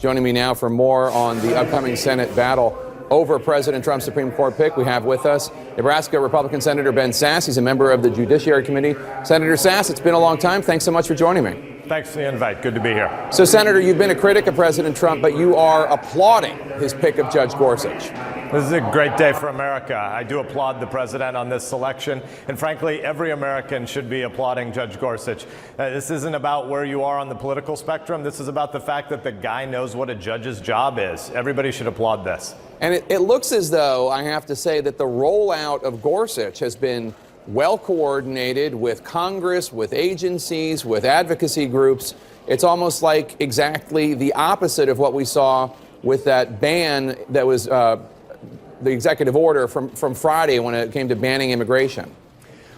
Joining me now for more on the upcoming Senate battle over President Trump's Supreme Court pick, we have with us Nebraska Republican Senator Ben Sasse. He's a member of the Judiciary Committee. Senator Sasse, it's been a long time. Thanks so much for joining me. Thanks for the invite. Good to be here. So, Senator, you've been a critic of President Trump, but you are applauding his pick of Judge Gorsuch. This is a great day for America. I do applaud the president on this selection, and frankly, every American should be applauding Judge Gorsuch. This isn't about where you are on the political spectrum. This is about the fact that the guy knows what a judge's job is. Everybody should applaud this. And it looks as though, I have to say, that the rollout of Gorsuch has been well coordinated with Congress, with agencies, with advocacy groups. It's almost like exactly the opposite of what we saw with that ban that was the executive order from Friday when it came to banning immigration.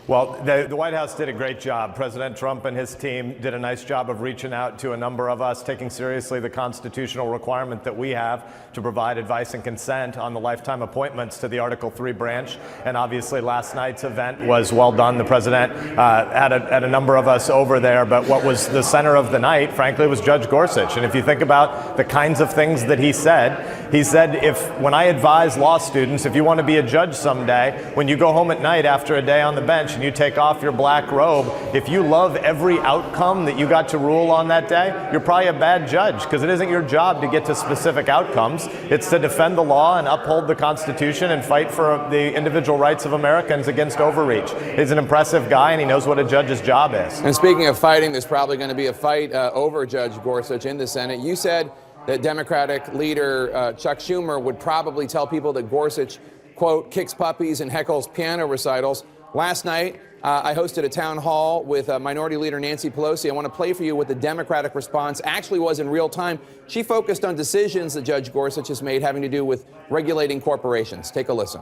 Well, the White House did a great job. President Trump and his team did a nice job of reaching out to a number of us, taking seriously the constitutional requirement that we have to provide advice and consent on the lifetime appointments to the Article 3 branch. And obviously last night's event was well done. The president had a number of us over there, but what was the center of the night, frankly, was Judge Gorsuch. And if you think about the kinds of things that he said, when I advise law students, if you want to be a judge someday, when you go home at night after a day on the bench and you take off your black robe, if you love every outcome that you got to rule on that day, you're probably a bad judge, because it isn't your job to get to specific outcomes. It's to defend the law and uphold the Constitution and fight for the individual rights of Americans against overreach. He's an impressive guy, and he knows what a judge's job is. And speaking of fighting, there's probably going to be a fight over Judge Gorsuch in the Senate. You said that Democratic leader Chuck Schumer would probably tell people that Gorsuch, quote, kicks puppies and heckles piano recitals. Last night, I hosted a town hall with Minority Leader Nancy Pelosi. I want to play for you what the Democratic response actually was in real time. She focused on decisions that Judge Gorsuch has made having to do with regulating corporations. Take a listen.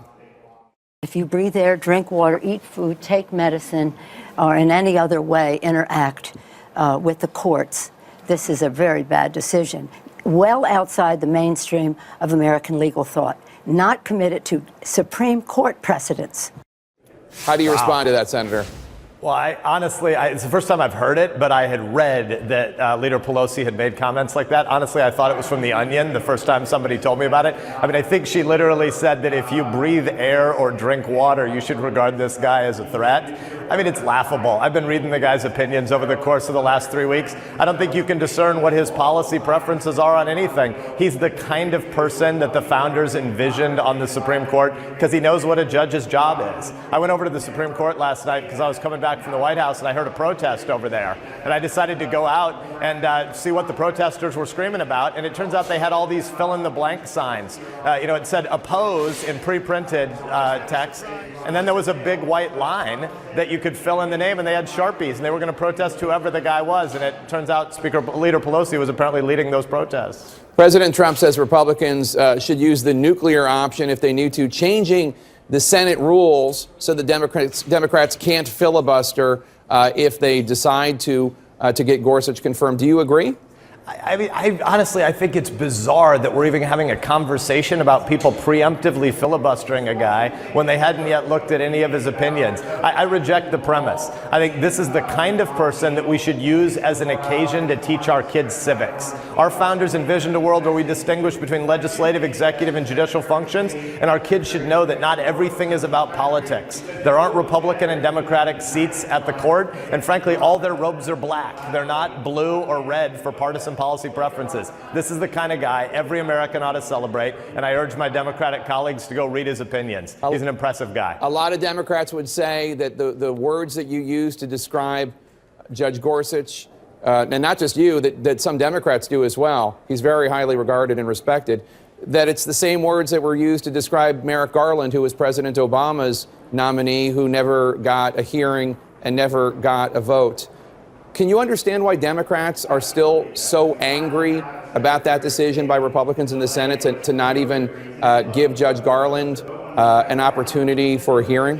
If you breathe air, drink water, eat food, take medicine, or in any other way interact with the courts, this is a very bad decision. Well outside the mainstream of American legal thought, not committed to Supreme Court precedents. How do you respond to that, Senator? Well, it's the first time I've heard it, but I had read that Leader Pelosi had made comments like that. Honestly, I thought it was from The Onion the first time somebody told me about it. I mean, I think she literally said that if you breathe air or drink water, you should regard this guy as a threat. I mean, it's laughable. I've been reading the guy's opinions over the course of the last 3 weeks. I don't think you can discern what his policy preferences are on anything. He's the kind of person that the founders envisioned on the Supreme Court, because he knows what a judge's job is. I went over to the Supreme Court last night because I was coming back from the White House and I heard a protest over there. And I decided to go out and see what the protesters were screaming about. And it turns out they had all these fill-in-the-blank signs. It said oppose in pre-printed text. And then there was a big white line that you could fill in the name, and they had Sharpies, and they were going to protest whoever the guy was. And it turns out Leader Pelosi was apparently leading those protests. President Trump says Republicans should use the nuclear option if they need to, changing the Senate rules so the Democrats can't filibuster if they decide to get Gorsuch confirmed. Do you agree? I honestly think it's bizarre that we're even having a conversation about people preemptively filibustering a guy when they hadn't yet looked at any of his opinions. I reject the premise. I think this is the kind of person that we should use as an occasion to teach our kids civics. Our founders envisioned a world where we distinguish between legislative, executive, and judicial functions, and our kids should know that not everything is about politics. There aren't Republican and Democratic seats at the court, and frankly, all their robes are black. They're not blue or red for partisan policy preferences. This is the kind of guy every American ought to celebrate, and I urge my Democratic colleagues to go read his opinions. He's an impressive guy. A lot of Democrats would say that the words that you use to describe Judge Gorsuch, and not just you, that some Democrats do as well, he's very highly regarded and respected, that it's the same words that were used to describe Merrick Garland, who was President Obama's nominee, who never got a hearing and never got a vote. Can you understand why Democrats are still so angry about that decision by Republicans in the Senate to not even give Judge Garland an opportunity for a hearing?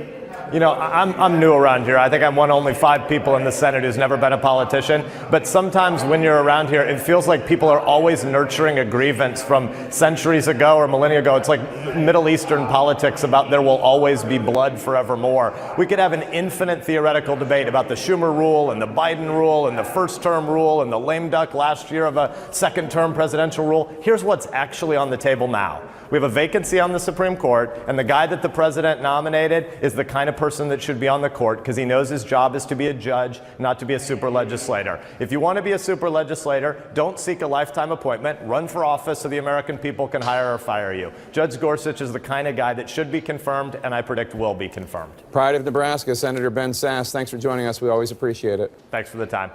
You know, I'm new around here. I think I'm one of only 5 people in the Senate who's never been a politician. But sometimes when you're around here, it feels like people are always nurturing a grievance from centuries ago or millennia ago. It's like Middle Eastern politics about there will always be blood forevermore. We could have an infinite theoretical debate about the Schumer rule and the Biden rule and the first term rule and the lame duck last year of a second term presidential rule. Here's what's actually on the table now. We have a vacancy on the Supreme Court, and the guy that the president nominated is the kind of person that should be on the court because he knows his job is to be a judge, not to be a super legislator. If you want to be a super legislator, don't seek a lifetime appointment. Run for office so the American people can hire or fire you. Judge Gorsuch is the kind of guy that should be confirmed, and I predict will be confirmed. Pride of Nebraska, Senator Ben Sasse, thanks for joining us. We always appreciate it. Thanks for the time.